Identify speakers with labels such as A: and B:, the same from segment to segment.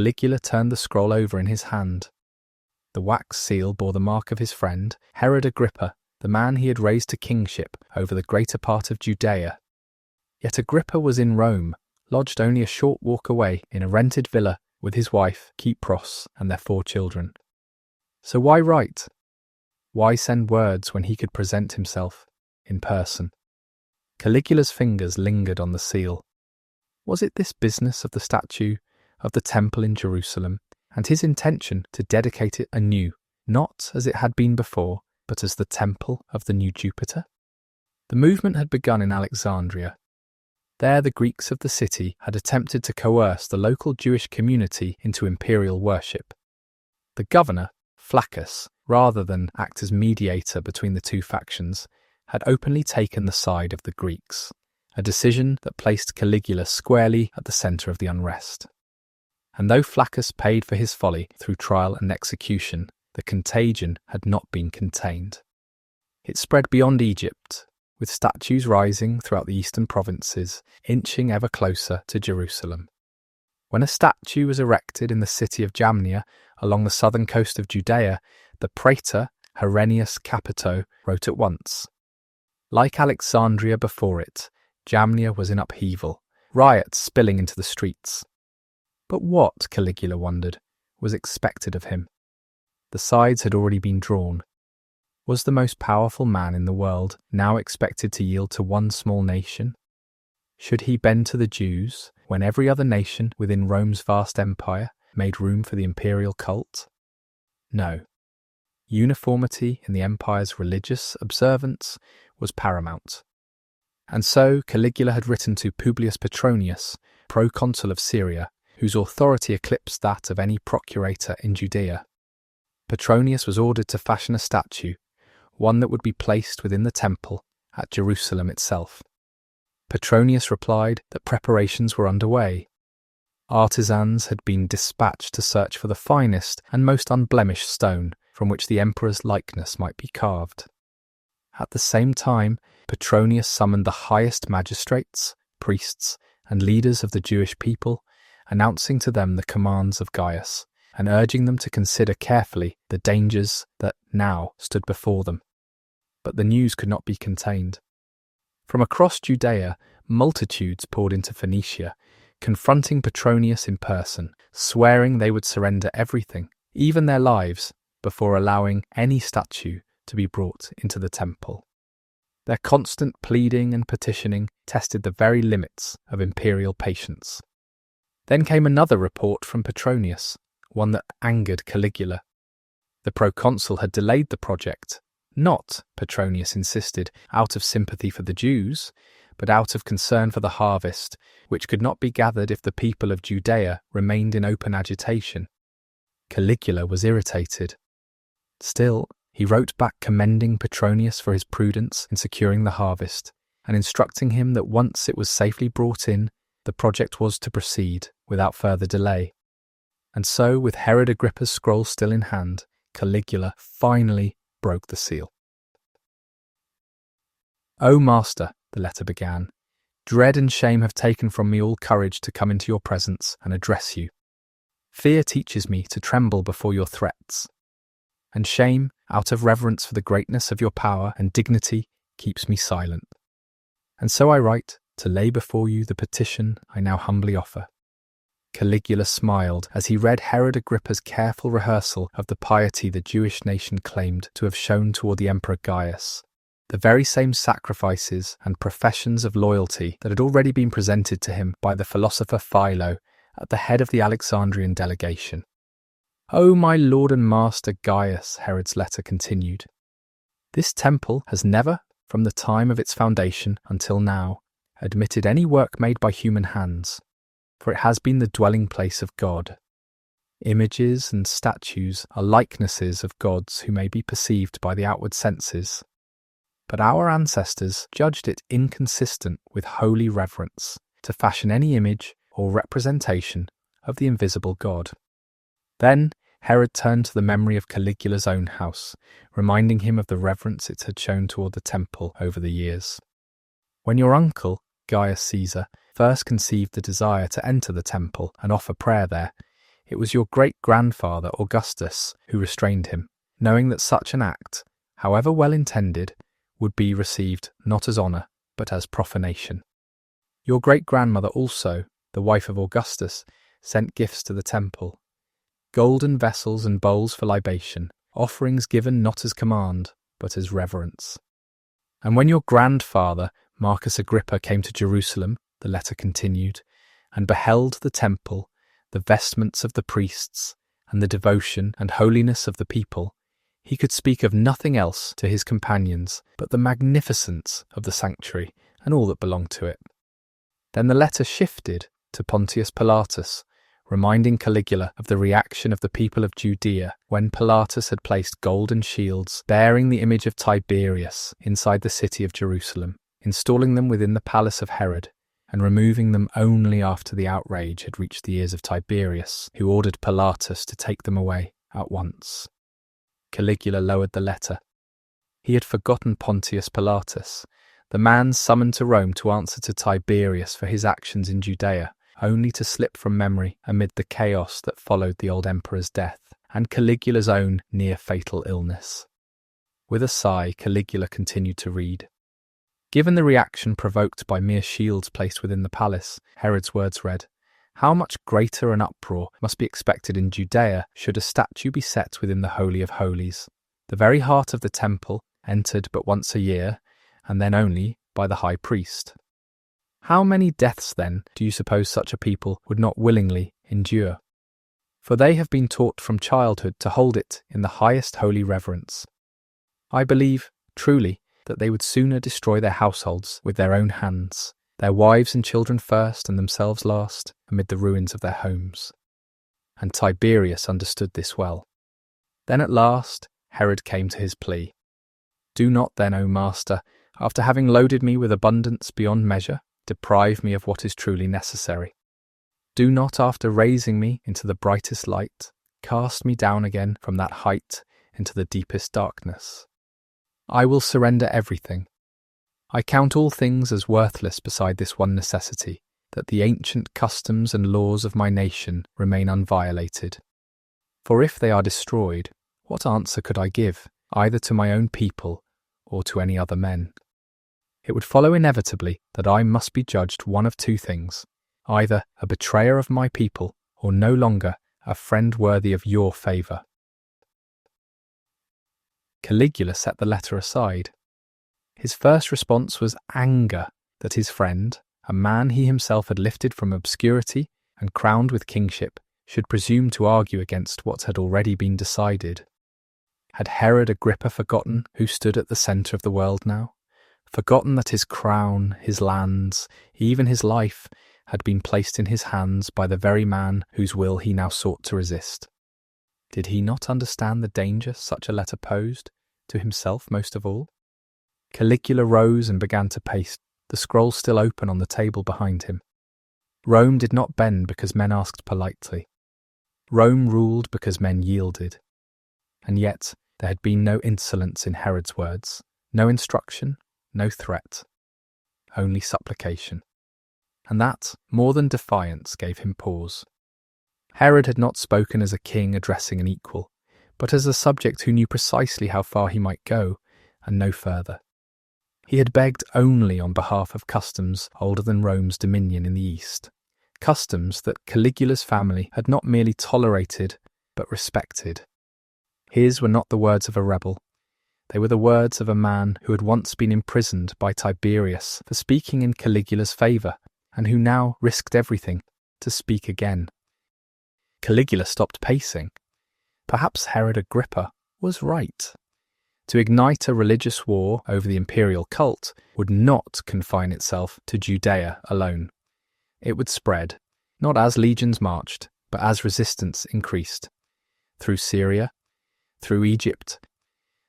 A: Caligula turned the scroll over in his hand. The wax seal bore the mark of his friend, Herod Agrippa, the man he had raised to kingship over the greater part of Judea. Yet Agrippa was in Rome, lodged only a short walk away in a rented villa with his wife, Kypros, and their 4 children. So why write? Why send words when he could present himself in person? Caligula's fingers lingered on the seal. Was it this business of the statue of the temple in Jerusalem, and his intention to dedicate it anew, not as it had been before, but as the temple of the new Jupiter? The movement had begun in Alexandria. There the Greeks of the city had attempted to coerce the local Jewish community into imperial worship. The governor, Flaccus, rather than act as mediator between the two factions, had openly taken the side of the Greeks, a decision that placed Caligula squarely at the centre of the unrest. And though Flaccus paid for his folly through trial and execution, the contagion had not been contained. It spread beyond Egypt, with statues rising throughout the eastern provinces, inching ever closer to Jerusalem. When a statue was erected in the city of Jamnia, along the southern coast of Judea, the praetor, Herennius Capito, wrote at once. Like Alexandria before it, Jamnia was in upheaval, riots spilling into the streets. But what, Caligula wondered, was expected of him? The sides had already been drawn. Was the most powerful man in the world now expected to yield to one small nation? Should he bend to the Jews when every other nation within Rome's vast empire made room for the imperial cult? No. Uniformity in the empire's religious observance was paramount. And so Caligula had written to Publius Petronius, proconsul of Syria, whose authority eclipsed that of any procurator in Judea. Petronius was ordered to fashion a statue, one that would be placed within the temple at Jerusalem itself. Petronius replied that preparations were underway. Artisans had been dispatched to search for the finest and most unblemished stone from which the emperor's likeness might be carved. At the same time, Petronius summoned the highest magistrates, priests, and leaders of the Jewish people, announcing to them the commands of Gaius, and urging them to consider carefully the dangers that now stood before them. But the news could not be contained. From across Judea, multitudes poured into Phoenicia, confronting Petronius in person, swearing they would surrender everything, even their lives, before allowing any statue to be brought into the temple. Their constant pleading and petitioning tested the very limits of imperial patience. Then came another report from Petronius, one that angered Caligula. The proconsul had delayed the project, not, Petronius insisted, out of sympathy for the Jews, but out of concern for the harvest, which could not be gathered if the people of Judea remained in open agitation. Caligula was irritated. Still, he wrote back commending Petronius for his prudence in securing the harvest, and instructing him that once it was safely brought in, the project was to proceed without further delay. And so, with Herod Agrippa's scroll still in hand, Caligula finally broke the seal. "O Master," the letter began, "dread and shame have taken from me all courage to come into your presence and address you. Fear teaches me to tremble before your threats, and shame, out of reverence for the greatness of your power and dignity, keeps me silent. And so I write to lay before you the petition I now humbly offer." Caligula smiled as he read Herod Agrippa's careful rehearsal of the piety the Jewish nation claimed to have shown toward the Emperor Gaius, the very same sacrifices and professions of loyalty that had already been presented to him by the philosopher Philo at the head of the Alexandrian delegation. "O my lord and master Gaius," Herod's letter continued, "this temple has never, from the time of its foundation until now, admitted any work made by human hands, for it has been the dwelling place of God. Images and statues are likenesses of gods who may be perceived by the outward senses. But our ancestors judged it inconsistent with holy reverence to fashion any image or representation of the invisible God." Then Herod turned to the memory of Caligula's own house, reminding him of the reverence it had shown toward the temple over the years. "When your uncle, Gaius Caesar, first conceived the desire to enter the temple and offer prayer there, It was your great-grandfather Augustus who restrained him, knowing that such an act, however well intended, would be received not as honour, but as profanation. Your great-grandmother also, the wife of Augustus, sent gifts to the temple, golden vessels and bowls for libation, offerings given not as command, but as reverence. And when your grandfather, Marcus Agrippa, came to Jerusalem, the letter continued, and beheld the temple, the vestments of the priests, and the devotion and holiness of the people, he could speak of nothing else to his companions but the magnificence of the sanctuary and all that belonged to it. Then the letter shifted to Pontius Pilatus, reminding Caligula of the reaction of the people of Judea when Pilatus had placed golden shields bearing the image of Tiberius inside the city of Jerusalem, installing them within the palace of Herod, and removing them only after the outrage had reached the ears of Tiberius, who ordered Pilatus to take them away at once. Caligula lowered the letter. He had forgotten Pontius Pilatus, the man summoned to Rome to answer to Tiberius for his actions in Judea, only to slip from memory amid the chaos that followed the old emperor's death and Caligula's own near-fatal illness. With a sigh, Caligula continued to read. Given the reaction provoked by mere shields placed within the palace, Herod's words read, how much greater an uproar must be expected in Judea should a statue be set within the Holy of Holies, the very heart of the temple, entered but once a year, and then only by the high priest. How many deaths, then, do you suppose such a people would not willingly endure? For they have been taught from childhood to hold it in the highest holy reverence. I believe, truly, that they would sooner destroy their households with their own hands, their wives and children first and themselves last, amid the ruins of their homes. And Tiberius understood this well. Then at last Herod came to his plea. Do not then, O master, after having loaded me with abundance beyond measure, deprive me of what is truly necessary. Do not, after raising me into the brightest light, cast me down again from that height into the deepest darkness. I will surrender everything. I count all things as worthless beside this one necessity, that the ancient customs and laws of my nation remain unviolated. For if they are destroyed, what answer could I give, either to my own people or to any other men? It would follow inevitably that I must be judged one of two things, either a betrayer of my people or no longer a friend worthy of your favour. Caligula set the letter aside. His first response was anger that his friend, a man he himself had lifted from obscurity and crowned with kingship, should presume to argue against what had already been decided. Had Herod Agrippa forgotten who stood at the centre of the world now? Forgotten that his crown, his lands, even his life, had been placed in his hands by the very man whose will he now sought to resist? Did he not understand the danger such a letter posed, to himself most of all? Caligula rose and began to pace, the scroll still open on the table behind him. Rome did not bend because men asked politely. Rome ruled because men yielded. And yet there had been no insolence in Herod's words, no instruction, no threat, only supplication. And that, more than defiance, gave him pause. Herod had not spoken as a king addressing an equal, but as a subject who knew precisely how far he might go, and no further. He had begged only on behalf of customs older than Rome's dominion in the East, customs that Caligula's family had not merely tolerated, but respected. His were not the words of a rebel. They were the words of a man who had once been imprisoned by Tiberius for speaking in Caligula's favour, and who now risked everything to speak again. Caligula stopped pacing. Perhaps Herod Agrippa was right. To ignite a religious war over the imperial cult would not confine itself to Judea alone. It would spread, not as legions marched, but as resistance increased, through Syria, through Egypt,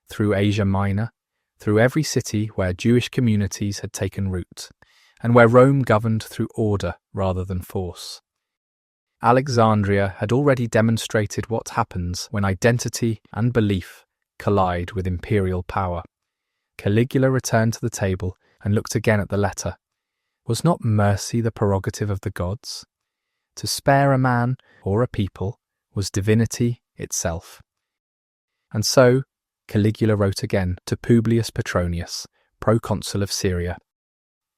A: through Asia Minor, through every city where Jewish communities had taken root, and where Rome governed through order rather than force. Alexandria had already demonstrated what happens when identity and belief collide with imperial power. Caligula returned to the table and looked again at the letter. Was not mercy the prerogative of the gods? To spare a man or a people was divinity itself. And so Caligula wrote again to Publius Petronius, proconsul of Syria.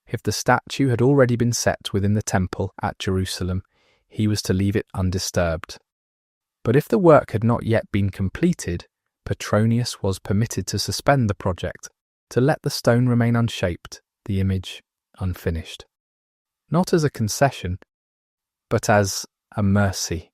A: If the statue had already been set within the temple at Jerusalem, he was to leave it undisturbed. But if the work had not yet been completed, Petronius was permitted to suspend the project, to let the stone remain unshaped, the image unfinished. Not as a concession, but as a mercy.